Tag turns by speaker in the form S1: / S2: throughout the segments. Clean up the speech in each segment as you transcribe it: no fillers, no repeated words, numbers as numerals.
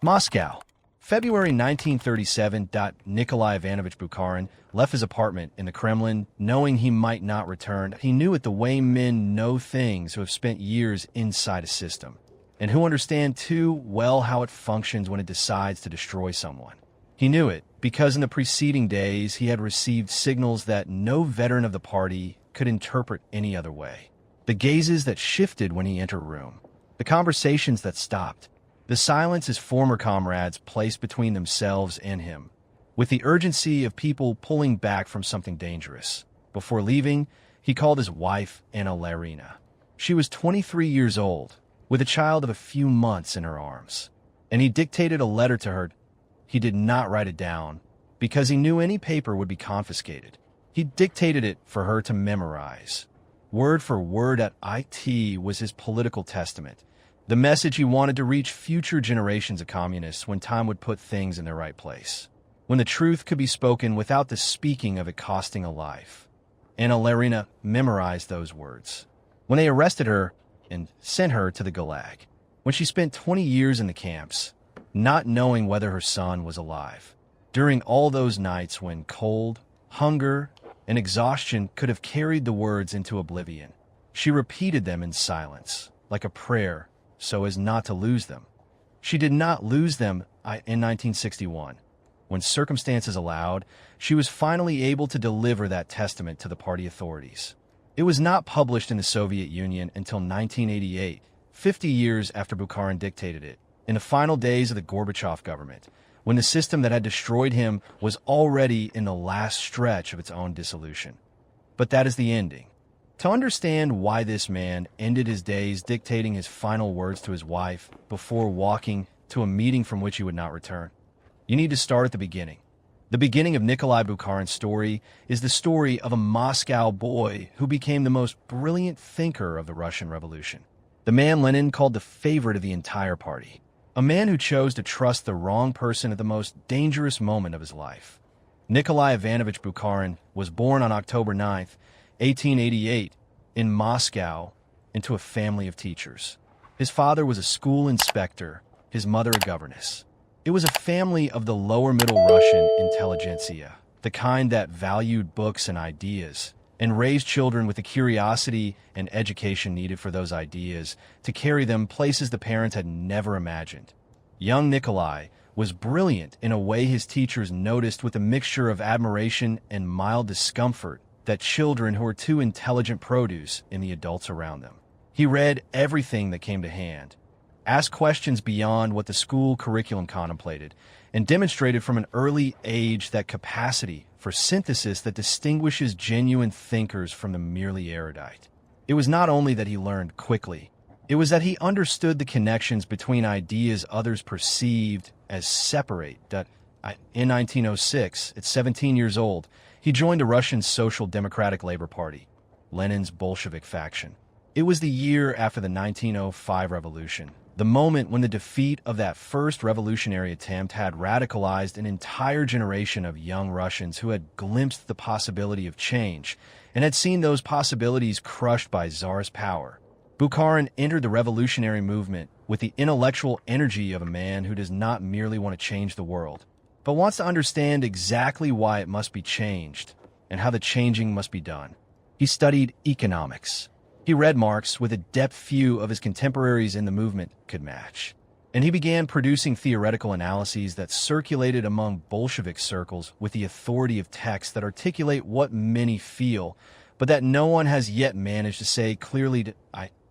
S1: Moscow, February 1937. Nikolai Ivanovich Bukharin left his apartment in the Kremlin knowing he might not return. He knew it the way men know things who have spent years inside a system, and who understand too well how it functions when it decides to destroy someone. He knew it because in the preceding days he had received signals that no veteran of the party could interpret any other way. The gazes that shifted when he entered a room, the conversations that stopped, the silence his former comrades placed between themselves and him, with the urgency of people pulling back from something dangerous. Before leaving, he called his wife, Anna Larina. She was 23 years old, with a child of a few months in her arms, and he dictated a letter to her. He did not write it down, because he knew any paper would be confiscated. He dictated it for her to memorize. Word for word at it was his political testament, the message he wanted to reach future generations of communists when time would put things in their right place, when the truth could be spoken without the speaking of it costing a life. Anna Larina memorized those words. When they arrested her and sent her to the Gulag, when she spent 20 years in the camps, not knowing whether her son was alive, during all those nights when cold, hunger, and exhaustion could have carried the words into oblivion, she repeated them in silence, like a prayer, so as not to lose them. She did not lose them in 1961. When circumstances allowed, she was finally able to deliver that testament to the party authorities. It was not published in the Soviet Union until 1988, 50 years after Bukharin dictated it, in the final days of the Gorbachev government, when the system that had destroyed him was already in the last stretch of its own dissolution. But that is the ending. To understand why this man ended his days dictating his final words to his wife before walking to a meeting from which he would not return, you need to start at the beginning. The beginning of Nikolai Bukharin's story is the story of a Moscow boy who became the most brilliant thinker of the Russian Revolution. The man Lenin called the favorite of the entire party. A man who chose to trust the wrong person at the most dangerous moment of his life. Nikolai Ivanovich Bukharin was born on October 9th, 1888, in Moscow, into a family of teachers. His father was a school inspector, his mother a governess. It was a family of the lower middle Russian intelligentsia, the kind that valued books and ideas, and raised children with the curiosity and education needed for those ideas to carry them places the parents had never imagined. Young Nikolai was brilliant in a way his teachers noticed, with a mixture of admiration and mild discomfort that children who were too intelligent produce in the adults around them. He read everything that came to hand, asked questions beyond what the school curriculum contemplated, and demonstrated from an early age that capacity for synthesis that distinguishes genuine thinkers from the merely erudite. It was not only that he learned quickly, it was that he understood the connections between ideas others perceived as separate. In 1906, at 17 years old, he joined the Russian Social Democratic Labor Party, Lenin's Bolshevik faction. It was the year after the 1905 revolution, the moment when the defeat of that first revolutionary attempt had radicalized an entire generation of young Russians who had glimpsed the possibility of change and had seen those possibilities crushed by Tsar's power. Bukharin entered the revolutionary movement with the intellectual energy of a man who does not merely want to change the world, but wants to understand exactly why it must be changed and how the changing must be done. He studied economics. He read Marx with a depth few of his contemporaries in the movement could match, and he began producing theoretical analyses that circulated among Bolshevik circles with the authority of texts that articulate what many feel, but that no one has yet managed to say clearly.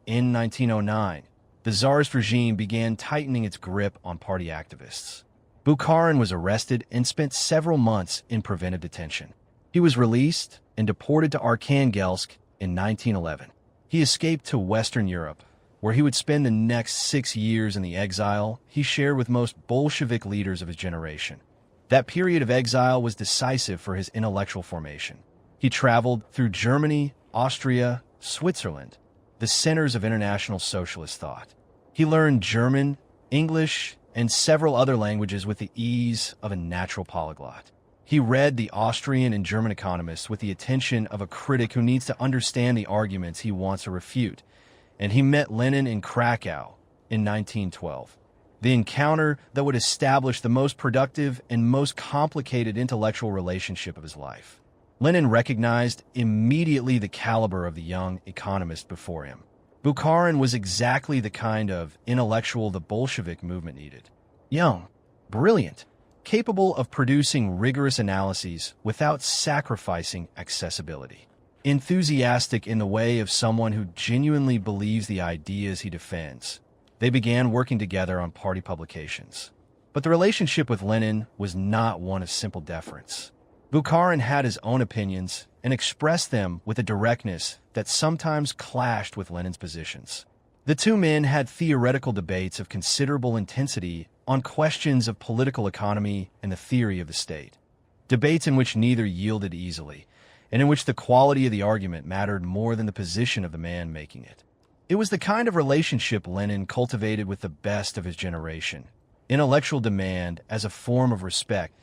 S1: In 1909, the Tsarist regime began tightening its grip on party activists. Bukharin was arrested and spent several months in preventive detention. He was released and deported to Arkhangelsk in 1911. He escaped to Western Europe, where he would spend the next 6 years in the exile he shared with most Bolshevik leaders of his generation. That period of exile was decisive for his intellectual formation. He traveled through Germany, Austria, Switzerland, the centers of international socialist thought. He learned German, English, and several other languages with the ease of a natural polyglot. He read the Austrian and German economists with the attention of a critic who needs to understand the arguments he wants to refute, and he met Lenin in Krakow in 1912. the encounter that would establish the most productive and most complicated intellectual relationship of his life. Lenin recognized immediately the caliber of the young economist before him. Bukharin was exactly the kind of intellectual the Bolshevik movement needed. Young, brilliant, capable of producing rigorous analyses without sacrificing accessibility. Enthusiastic in the way of someone who genuinely believes the ideas he defends. They began working together on party publications. But the relationship with Lenin was not one of simple deference. Bukharin had his own opinions and expressed them with a directness that sometimes clashed with Lenin's positions. The two men had theoretical debates of considerable intensity on questions of political economy and the theory of the state. Debates in which neither yielded easily, and in which the quality of the argument mattered more than the position of the man making it. It was the kind of relationship Lenin cultivated with the best of his generation. Intellectual demand as a form of respect.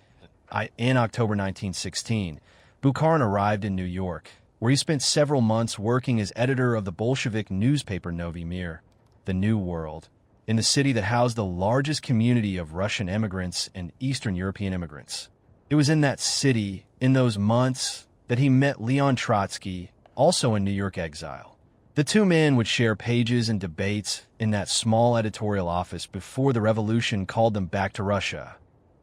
S1: In October 1916, Bukharin arrived in New York, where he spent several months working as editor of the Bolshevik newspaper Novy Mir, The New World, in the city that housed the largest community of Russian immigrants and Eastern European immigrants. It was in that city, in those months, that he met Leon Trotsky, also in New York exile. The two men would share pages and debates in that small editorial office before the revolution called them back to Russia.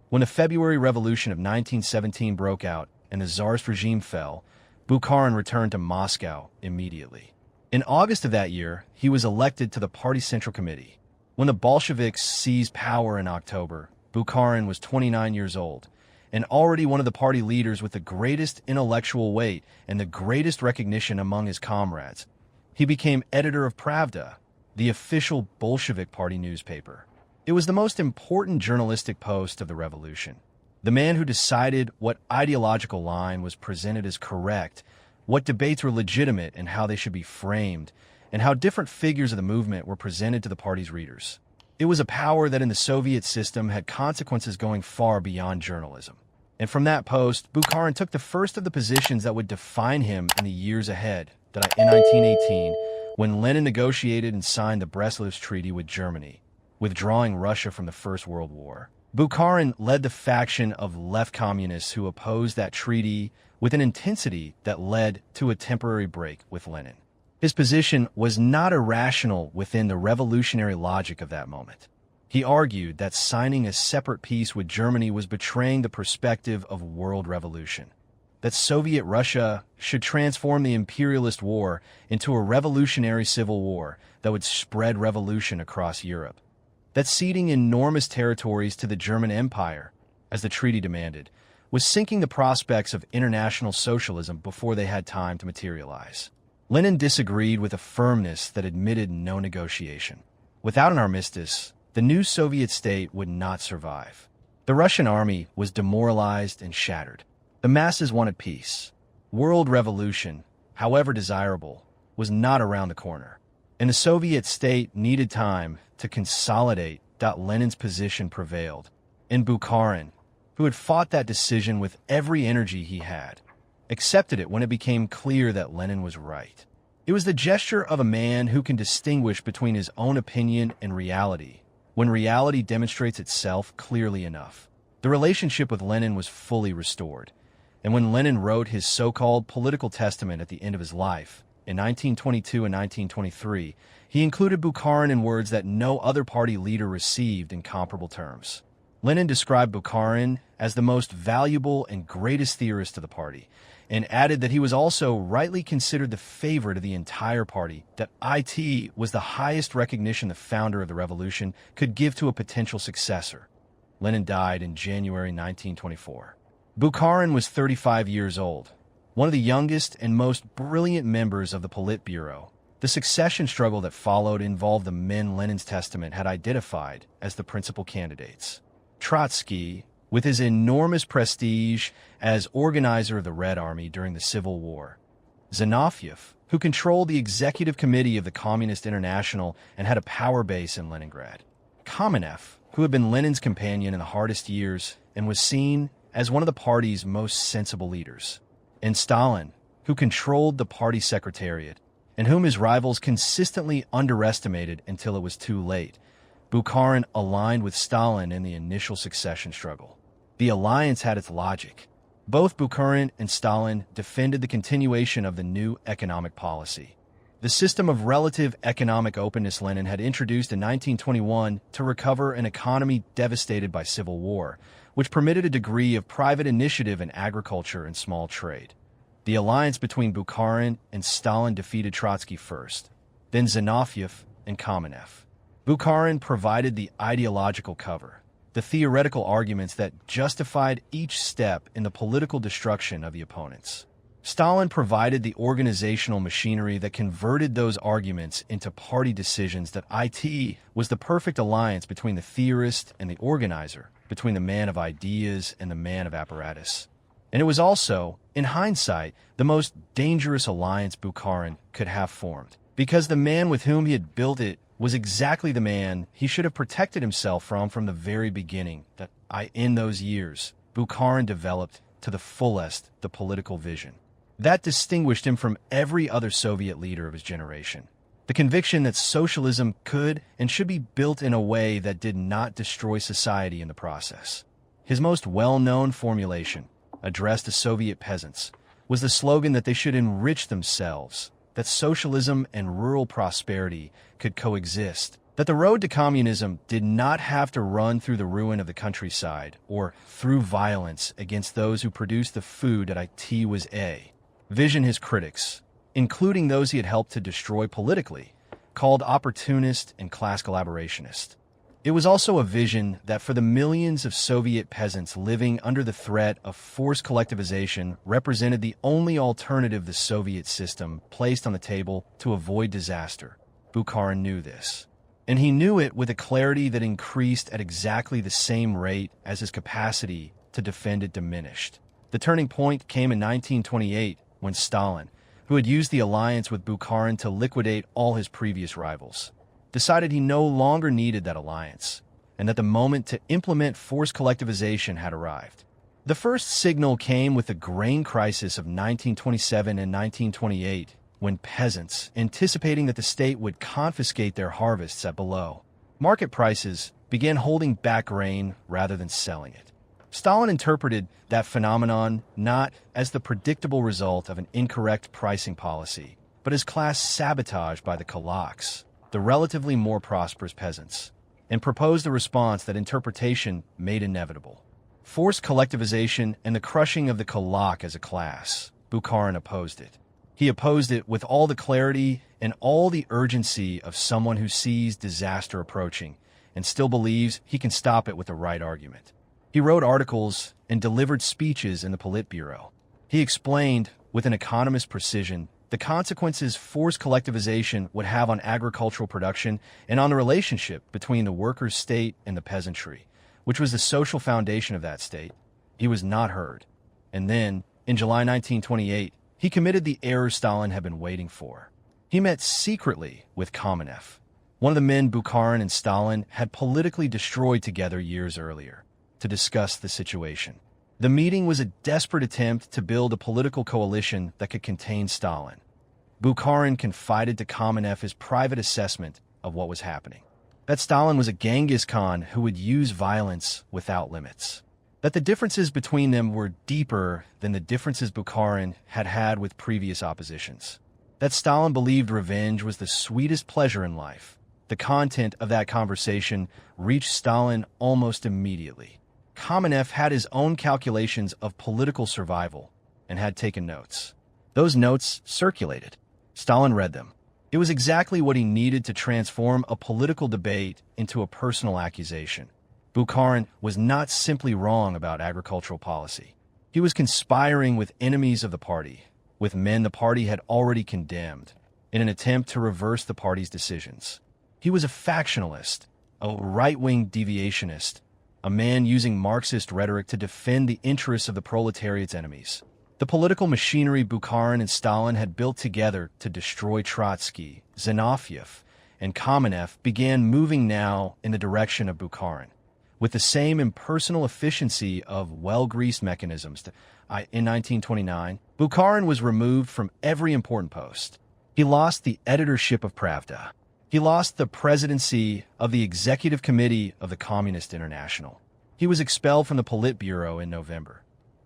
S1: When the February Revolution of 1917 broke out and the Tsarist regime fell, Bukharin returned to Moscow immediately. In August of that year, he was elected to the party Central Committee. When the Bolsheviks seized power in October, Bukharin was 29 years old, and already one of the party leaders with the greatest intellectual weight and the greatest recognition among his comrades. He became editor of Pravda, the official Bolshevik party newspaper. It was the most important journalistic post of the revolution. The man who decided what ideological line was presented as correct, what debates were legitimate and how they should be framed, and how different figures of the movement were presented to the party's readers. It was a power that in the Soviet system had consequences going far beyond journalism. And from that post, Bukharin took the first of the positions that would define him in the years ahead, in 1918, when Lenin negotiated and signed the Brest-Litovsk Treaty with Germany, withdrawing Russia from the First World War. Bukharin led the faction of left communists who opposed that treaty with an intensity that led to a temporary break with Lenin. His position was not irrational within the revolutionary logic of that moment. He argued that signing a separate peace with Germany was betraying the perspective of world revolution, that Soviet Russia should transform the imperialist war into a revolutionary civil war that would spread revolution across Europe, that ceding enormous territories to the German Empire, as the treaty demanded, was sinking the prospects of international socialism before they had time to materialize. Lenin disagreed with a firmness that admitted no negotiation. Without an armistice, the new Soviet state would not survive. The Russian army was demoralized and shattered. The masses wanted peace. World revolution, however desirable, was not around the corner. And the Soviet state needed time to consolidate. Lenin's position prevailed. And Bukharin, who had fought that decision with every energy he had, accepted it when it became clear that Lenin was right. It was the gesture of a man who can distinguish between his own opinion and reality, when reality demonstrates itself clearly enough. The relationship with Lenin was fully restored, and when Lenin wrote his so-called political testament at the end of his life, in 1922 and 1923, he included Bukharin in words that no other party leader received in comparable terms. Lenin described Bukharin as the most valuable and greatest theorist of the party, and added that he was also rightly considered the favorite of the entire party, that it was the highest recognition the founder of the revolution could give to a potential successor. Lenin died in January 1924. Bukharin was 35 years old, one of the youngest and most brilliant members of the Politburo. The succession struggle that followed involved the men Lenin's testament had identified as the principal candidates. Trotsky, with his enormous prestige as organizer of the Red Army during the Civil War. Zinoviev, who controlled the executive committee of the Communist International and had a power base in Leningrad. Kamenev, who had been Lenin's companion in the hardest years and was seen as one of the party's most sensible leaders. And Stalin, who controlled the party secretariat and whom his rivals consistently underestimated until it was too late. Bukharin aligned with Stalin in the initial succession struggle. The alliance had its logic. Both Bukharin and Stalin defended the continuation of the new economic policy. The system of relative economic openness Lenin had introduced in 1921 to recover an economy devastated by civil war, which permitted a degree of private initiative in agriculture and small trade. The alliance between Bukharin and Stalin defeated Trotsky first, then Zinoviev and Kamenev. Bukharin provided the ideological cover, the theoretical arguments that justified each step in the political destruction of the opponents. Stalin provided the organizational machinery that converted those arguments into party decisions. That it was the perfect alliance between the theorist and the organizer, between the man of ideas and the man of apparatus. And it was also, in hindsight, the most dangerous alliance Bukharin could have formed, because the man with whom he had built it was exactly the man he should have protected himself from the very beginning. In those years, Bukharin developed to the fullest the political vision that distinguished him from every other Soviet leader of his generation. The conviction that socialism could and should be built in a way that did not destroy society in the process. His most well-known formulation, addressed to Soviet peasants, was the slogan that they should enrich themselves, that socialism and rural prosperity could coexist, that the road to communism did not have to run through the ruin of the countryside or through violence against those who produced the food that it was a vision his critics, including those he had helped to destroy politically, called opportunist and class collaborationist. It was also a vision that for the millions of Soviet peasants living under the threat of forced collectivization represented the only alternative the Soviet system placed on the table to avoid disaster. Bukharin knew this, and he knew it with a clarity that increased at exactly the same rate as his capacity to defend it diminished. The turning point came in 1928, when Stalin, who had used the alliance with Bukharin to liquidate all his previous rivals, decided he no longer needed that alliance, and that the moment to implement forced collectivization had arrived. The first signal came with the grain crisis of 1927 and 1928, when peasants, anticipating that the state would confiscate their harvests at below market prices, began holding back grain rather than selling it. Stalin interpreted that phenomenon not as the predictable result of an incorrect pricing policy, but as class sabotage by the kulaks, the relatively more prosperous peasants, and proposed a response that interpretation made inevitable. Forced collectivization and the crushing of the kulak as a class. Bukharin opposed it. He opposed it with all the clarity and all the urgency of someone who sees disaster approaching and still believes he can stop it with the right argument. He wrote articles and delivered speeches in the Politburo. He explained, with an economist's precision, the consequences forced collectivization would have on agricultural production and on the relationship between the workers' state and the peasantry, which was the social foundation of that state. He was not heard. And then, in July 1928, he committed the error Stalin had been waiting for. He met secretly with Kamenev, one of the men Bukharin and Stalin had politically destroyed together years earlier, to discuss the situation. The meeting was a desperate attempt to build a political coalition that could contain Stalin. Bukharin confided to Kamenev his private assessment of what was happening. That Stalin was a Genghis Khan who would use violence without limits. That the differences between them were deeper than the differences Bukharin had had with previous oppositions. That Stalin believed revenge was the sweetest pleasure in life. The content of that conversation reached Stalin almost immediately. Kamenev had his own calculations of political survival and had taken notes. Those notes circulated. Stalin read them. It was exactly what he needed to transform a political debate into a personal accusation. Bukharin was not simply wrong about agricultural policy. He was conspiring with enemies of the party, with men the party had already condemned, in an attempt to reverse the party's decisions. He was a factionalist, a right-wing deviationist, a man using Marxist rhetoric to defend the interests of the proletariat's enemies. The political machinery Bukharin and Stalin had built together to destroy Trotsky, Zinoviev, and Kamenev began moving now in the direction of Bukharin, with the same impersonal efficiency of well-greased mechanisms. In 1929, Bukharin was removed from every important post. He lost the editorship of Pravda. He lost the presidency of the Executive Committee of the Communist International. He was expelled from the Politburo in November.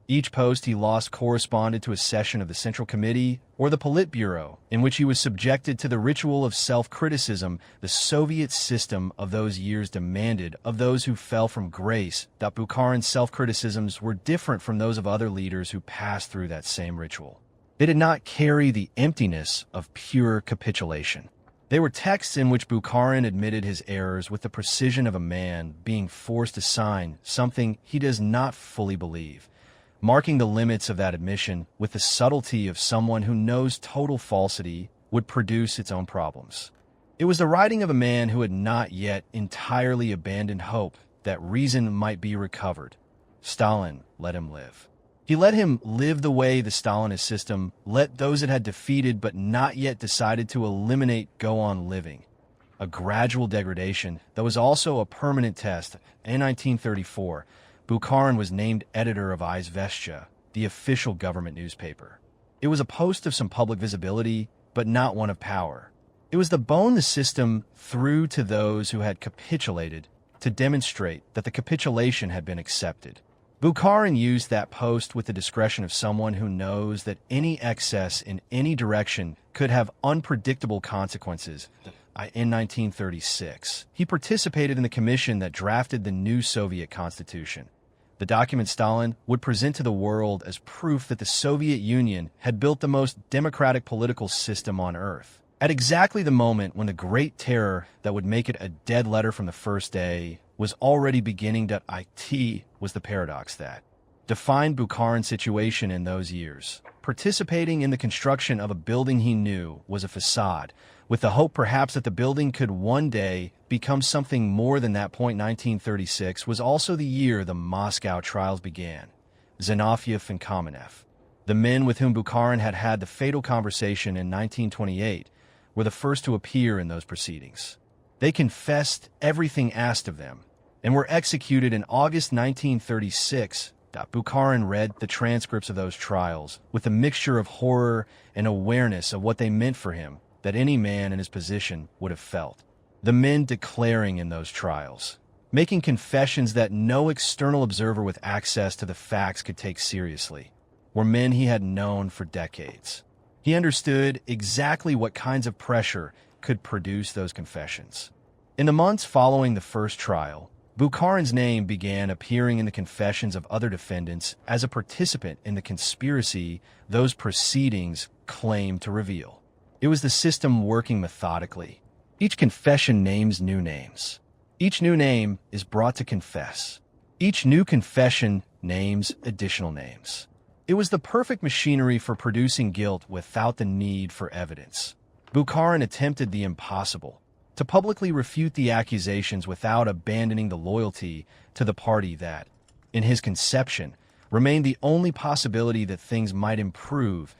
S1: Each post he lost corresponded to a session of the Central Committee or the Politburo, in which he was subjected to the ritual of self-criticism the Soviet system of those years demanded of those who fell from grace. Bukharin's self-criticisms were different from those of other leaders who passed through that same ritual. They did not carry the emptiness of pure capitulation. They were texts in which Bukharin admitted his errors with the precision of a man being forced to sign something he does not fully believe, marking the limits of that admission with the subtlety of someone who knows total falsity would produce its own problems. It was the writing of a man who had not yet entirely abandoned hope that reason might be recovered. Stalin let him live. He let him live the way the Stalinist system let those it had defeated but not yet decided to eliminate go on living. A gradual degradation that was also a permanent test. In 1934, Bukharin was named editor of Izvestia, the official government newspaper. It was a post of some public visibility, but not one of power. It was the bone the system threw to those who had capitulated to demonstrate that the capitulation had been accepted. Bukharin used that post with the discretion of someone who knows that any excess in any direction could have unpredictable consequences. In 1936, he participated in the commission that drafted the new Soviet constitution. The document Stalin would present to the world as proof that the Soviet Union had built the most democratic political system on earth. At exactly the moment when the Great Terror that would make it a dead letter from the first day was already beginning. It was the paradox that defined Bukharin's situation in those years. Participating in the construction of a building he knew was a facade, with the hope perhaps that the building could one day become something more than that. 1936 was also the year the Moscow trials began. Zinoviev and Kamenev, the men with whom Bukharin had had the fatal conversation in 1928, were the first to appear in those proceedings. They confessed everything asked of them and were executed in August 1936. Bukharin read the transcripts of those trials with a mixture of horror and awareness of what they meant for him that any man in his position would have felt. The men declaring in those trials, making confessions that no external observer with access to the facts could take seriously, were men he had known for decades. He understood exactly what kinds of pressure could produce those confessions. In the months following the first trial, Bukharin's name began appearing in the confessions of other defendants as a participant in the conspiracy those proceedings claimed to reveal. It was the system working methodically. Each confession names new names. Each new name is brought to confess. Each new confession names additional names. It was the perfect machinery for producing guilt without the need for evidence. Bukharin attempted the impossible, to publicly refute the accusations without abandoning the loyalty to the party that, in his conception, remained the only possibility that things might improve.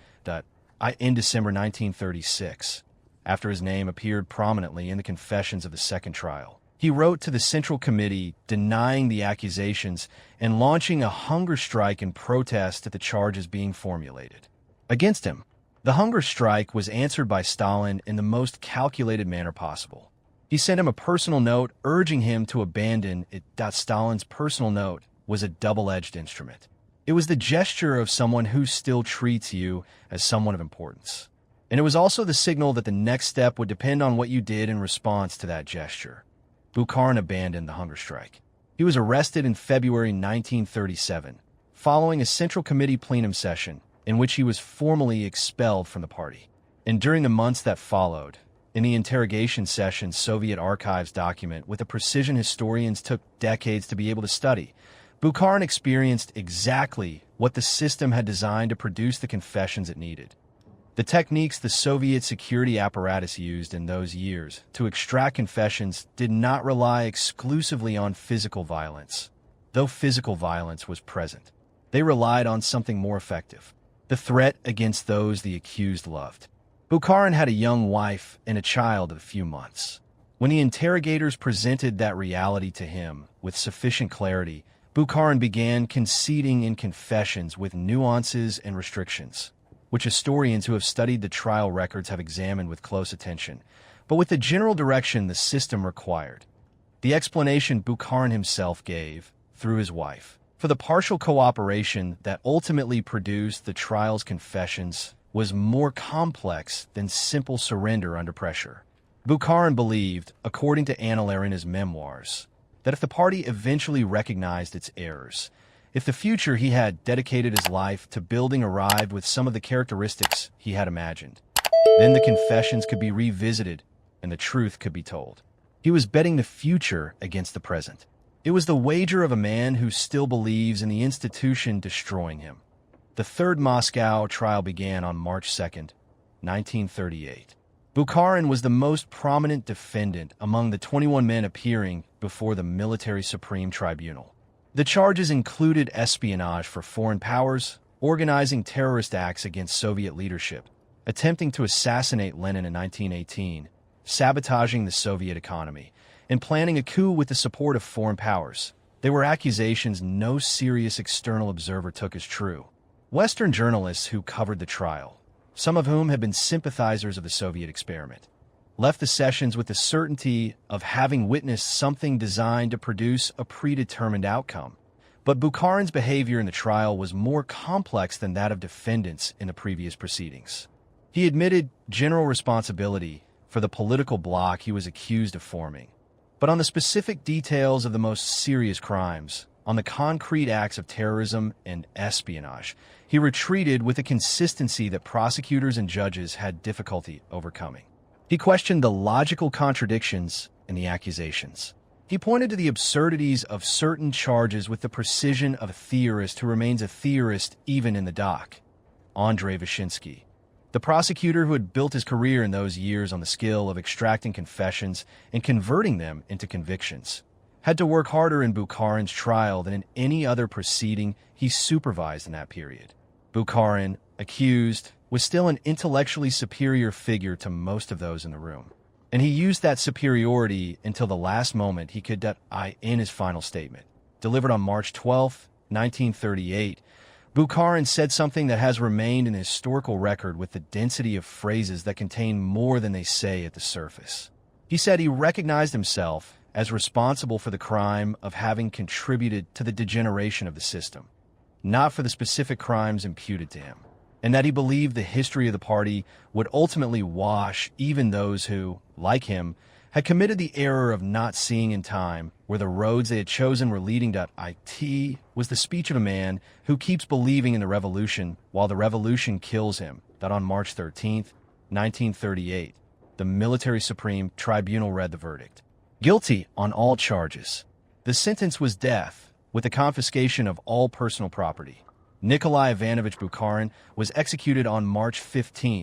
S1: In December 1936, after his name appeared prominently in the confessions of the second trial, he wrote to the Central Committee denying the accusations and launching a hunger strike in protest at the charges being formulated against him. The hunger strike was answered by Stalin in the most calculated manner possible. He sent him a personal note urging him to abandon it. Stalin's personal note was a double-edged instrument. It was the gesture of someone who still treats you as someone of importance. And it was also the signal that the next step would depend on what you did in response to that gesture. Bukharin abandoned the hunger strike. He was arrested in February 1937, following a Central Committee plenum session in which he was formally expelled from the party. And during the months that followed, in the interrogation session Soviet archives document with a precision historians took decades to be able to study, Bukharin experienced exactly what the system had designed to produce the confessions it needed. The techniques the Soviet security apparatus used in those years to extract confessions did not rely exclusively on physical violence, though physical violence was present. They relied on something more effective: the threat against those the accused loved. Bukharin had a young wife and a child of a few months. When the interrogators presented that reality to him with sufficient clarity, Bukharin began conceding in confessions with nuances and restrictions, which historians who have studied the trial records have examined with close attention, but with the general direction the system required. The explanation Bukharin himself gave, through his wife, for the partial cooperation that ultimately produced the trial's confessions was more complex than simple surrender under pressure. Bukharin believed, according to Anna Larina's memoirs, that if the party eventually recognized its errors, if the future he had dedicated his life to building arrived with some of the characteristics he had imagined, then the confessions could be revisited and the truth could be told. He was betting the future against the present. It was the wager of a man who still believes in the institution destroying him. The Third Moscow trial began on March 2nd, 1938. Bukharin was the most prominent defendant among the 21 men appearing before the Military Supreme Tribunal. The charges included espionage for foreign powers, organizing terrorist acts against Soviet leadership, attempting to assassinate Lenin in 1918, sabotaging the Soviet economy, and planning a coup with the support of foreign powers. They were accusations no serious external observer took as true. Western journalists who covered the trial, some of whom had been sympathizers of the Soviet experiment, left the sessions with the certainty of having witnessed something designed to produce a predetermined outcome. But Bukharin's behavior in the trial was more complex than that of defendants in the previous proceedings. He admitted general responsibility for the political bloc he was accused of forming. But on the specific details of the most serious crimes, on the concrete acts of terrorism and espionage, he retreated with a consistency that prosecutors and judges had difficulty overcoming. He questioned the logical contradictions in the accusations. He pointed to the absurdities of certain charges with the precision of a theorist who remains a theorist even in the dock. Andrei Vyshinsky, the prosecutor who had built his career in those years on the skill of extracting confessions and converting them into convictions, had to work harder in Bukharin's trial than in any other proceeding he supervised in that period. Bukharin, accused, was still an intellectually superior figure to most of those in the room, and he used that superiority until the last moment he could in his final statement. Delivered on March 12, 1938, Bukharin said something that has remained in the historical record with the density of phrases that contain more than they say at the surface. He said he recognized himself as responsible for the crime of having contributed to the degeneration of the system, not for the specific crimes imputed to him, and that he believed the history of the party would ultimately wash even those who, like him, had committed the error of not seeing in time where the roads they had chosen were leading to. It was the speech of a man who keeps believing in the revolution while the revolution kills him, that on March 13, 1938, the Military Supreme Tribunal read the verdict. Guilty on all charges. The sentence was death, with the confiscation of all personal property. Nikolai Ivanovich Bukharin was executed on March 15,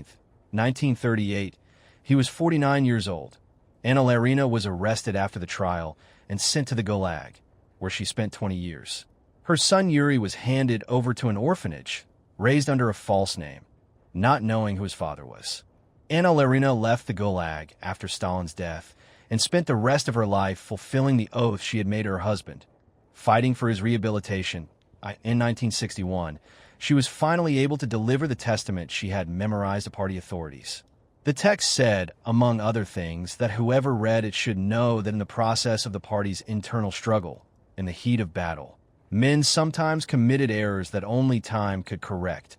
S1: 1938. He was 49 years old. Anna Larina was arrested after the trial and sent to the Gulag, where she spent 20 years. Her son Yuri was handed over to an orphanage, raised under a false name, not knowing who his father was. Anna Larina left the Gulag after Stalin's death and spent the rest of her life fulfilling the oath she had made to her husband, fighting for his rehabilitation. In 1961, she was finally able to deliver the testament she had memorized to party authorities. The text said, among other things, that whoever read it should know that in the process of the party's internal struggle, in the heat of battle, men sometimes committed errors that only time could correct,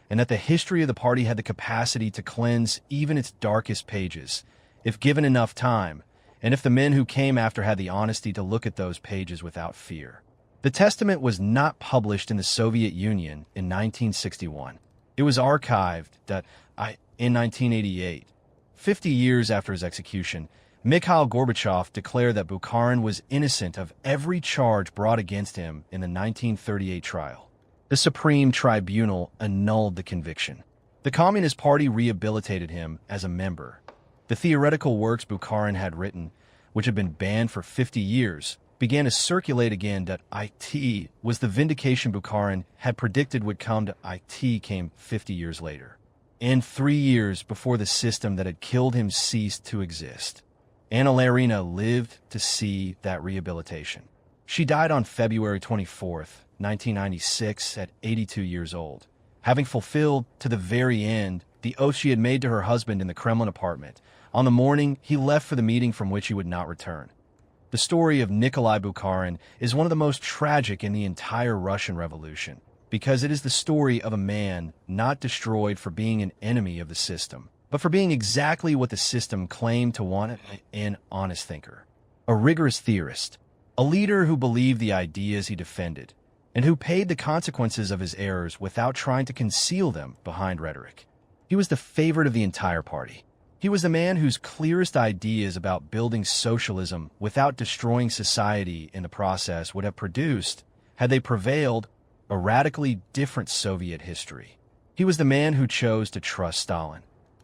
S1: and that the history of the party had the capacity to cleanse even its darkest pages, if given enough time, and if the men who came after had the honesty to look at those pages without fear. The testament was not published in the Soviet Union in 1961. It was archived in 1988. 50 years after his execution, Mikhail Gorbachev declared that Bukharin was innocent of every charge brought against him in the 1938 trial. The Supreme Tribunal annulled the conviction. The Communist Party rehabilitated him as a member. The theoretical works Bukharin had written, which had been banned for 50 years, began to circulate again. It was the vindication Bukharin had predicted would come. It came 50 years later, and 3 years before the system that had killed him ceased to exist. Anna Larina lived to see that rehabilitation. She died on February 24, 1996, at 82 years old, having fulfilled to the very end the oath she had made to her husband in the Kremlin apartment on the morning he left for the meeting from which he would not return. The story of Nikolai Bukharin is one of the most tragic in the entire Russian Revolution, because it is the story of a man not destroyed for being an enemy of the system, but for being exactly what the system claimed to want, an honest thinker, a rigorous theorist, a leader who believed the ideas he defended, and who paid the consequences of his errors without trying to conceal them behind rhetoric. He was the favorite of the entire party. He was the man whose clearest ideas about building socialism without destroying society in the process would have produced, had they prevailed, a radically different Soviet history. He was the man who chose to trust Stalin,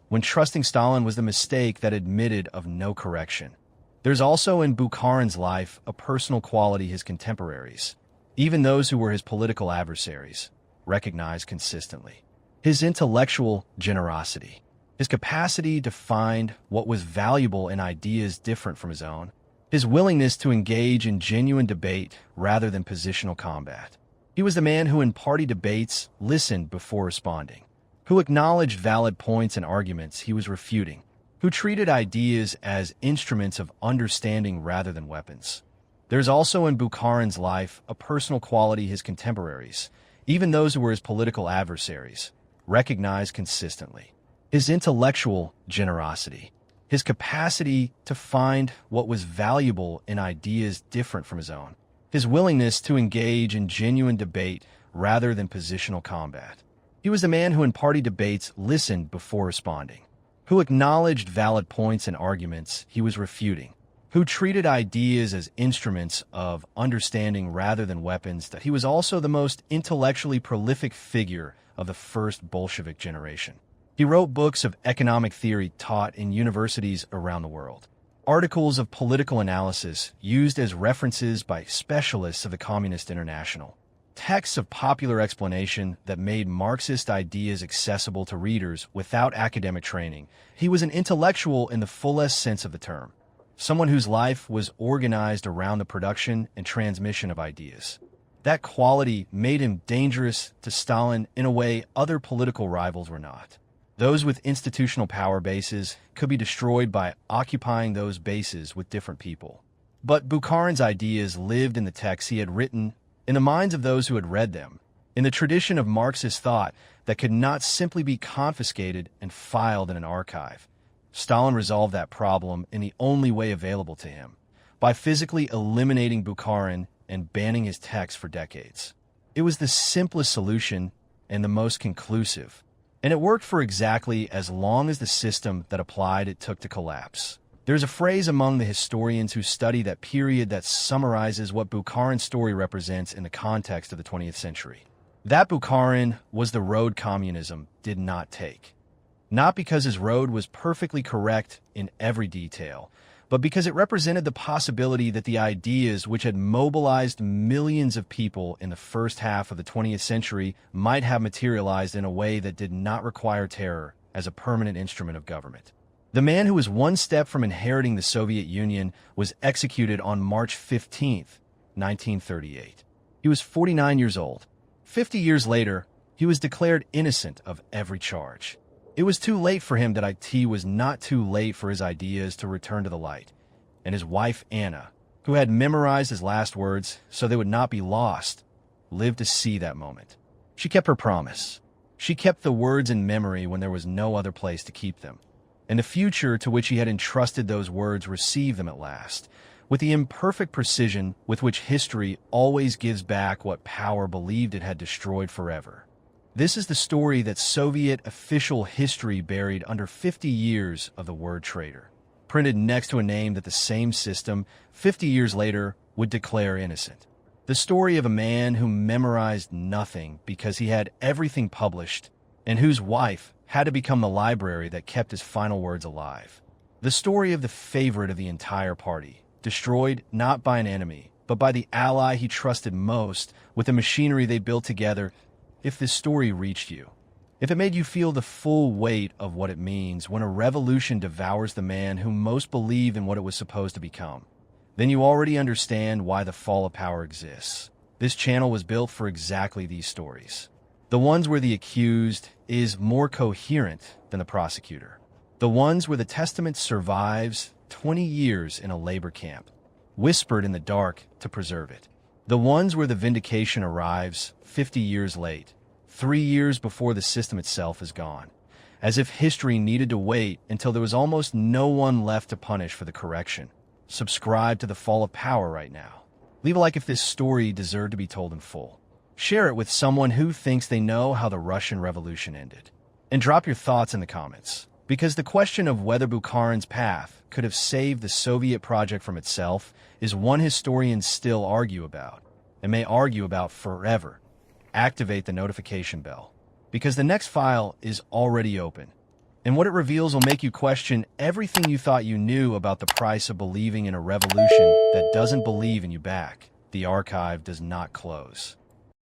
S1: when trusting Stalin was the mistake that admitted of no correction. There's also in Bukharin's life a personal quality his contemporaries, even those who were his political adversaries, recognized consistently. His intellectual generosity, his capacity to find what was valuable in ideas different from his own, his willingness to engage in genuine debate rather than positional combat. He was the man who in party debates listened before responding, who acknowledged valid points and arguments he was refuting, who treated ideas as instruments of understanding rather than weapons. There's also in Bukharin's life a personal quality his contemporaries, even those who were his political adversaries, recognized consistently. His intellectual generosity, his capacity to find what was valuable in ideas different from his own, his willingness to engage in genuine debate rather than positional combat. He was the man who in party debates listened before responding, who acknowledged valid points and arguments he was refuting, who treated ideas as instruments of understanding rather than weapons. That he was also the most intellectually prolific figure of the first Bolshevik generation. He wrote books of economic theory taught in universities around the world, articles of political analysis used as references by specialists of the Communist International, texts of popular explanation that made Marxist ideas accessible to readers without academic training. He was an intellectual in the fullest sense of the term, someone whose life was organized around the production and transmission of ideas. That quality made him dangerous to Stalin in a way other political rivals were not. Those with institutional power bases could be destroyed by occupying those bases with different people. But Bukharin's ideas lived in the texts he had written, in the minds of those who had read them, in the tradition of Marxist thought that could not simply be confiscated and filed in an archive. Stalin resolved that problem in the only way available to him, by physically eliminating Bukharin and banning his texts for decades. It was the simplest solution and the most conclusive, and it worked for exactly as long as the system that applied it took to collapse. There's a phrase among the historians who study that period that summarizes what Bukharin's story represents in the context of the 20th century. That Bukharin was the road communism did not take. Not because his road was perfectly correct in every detail, but because it represented the possibility that the ideas which had mobilized millions of people in the first half of the 20th century might have materialized in a way that did not require terror as a permanent instrument of government. The man who was one step from inheriting the Soviet Union was executed on March 15, 1938. He was 49 years old. 50 years later, he was declared innocent of every charge. It was too late for him that it was not too late for his ideas to return to the light, and his wife Anna, who had memorized his last words so they would not be lost, lived to see that moment. She kept her promise. She kept the words in memory when there was no other place to keep them, and the future to which he had entrusted those words received them at last, with the imperfect precision with which history always gives back what power believed it had destroyed forever. This is the story that Soviet official history buried under 50 years of the word traitor, printed next to a name that the same system, 50 years later, would declare innocent. The story of a man who memorized nothing because he had everything published, and whose wife had to become the library that kept his final words alive. The story of the favorite of the entire party, destroyed not by an enemy, but by the ally he trusted most with the machinery they built together. If this story reached you, if it made you feel the full weight of what it means when a revolution devours the man who most believed in what it was supposed to become, then you already understand why the fall of power exists. This channel was built for exactly these stories. The ones where the accused is more coherent than the prosecutor. The ones where the testament survives 20 years in a labor camp, whispered in the dark to preserve it. The ones where the vindication arrives 50 years late, 3 years before the system itself is gone, as if history needed to wait until there was almost no one left to punish for the correction. Subscribe to The Fall of Power right now. Leave a like if this story deserved to be told in full. Share it with someone who thinks they know how the Russian Revolution ended. And drop your thoughts in the comments, because the question of whether Bukharin's path could have saved the Soviet project from itself is one historians still argue about, and may argue about forever. Activate the notification bell, because the next file is already open, and what it reveals will make you question everything you thought you knew about the price of believing in a revolution that doesn't believe in you back. The archive does not close.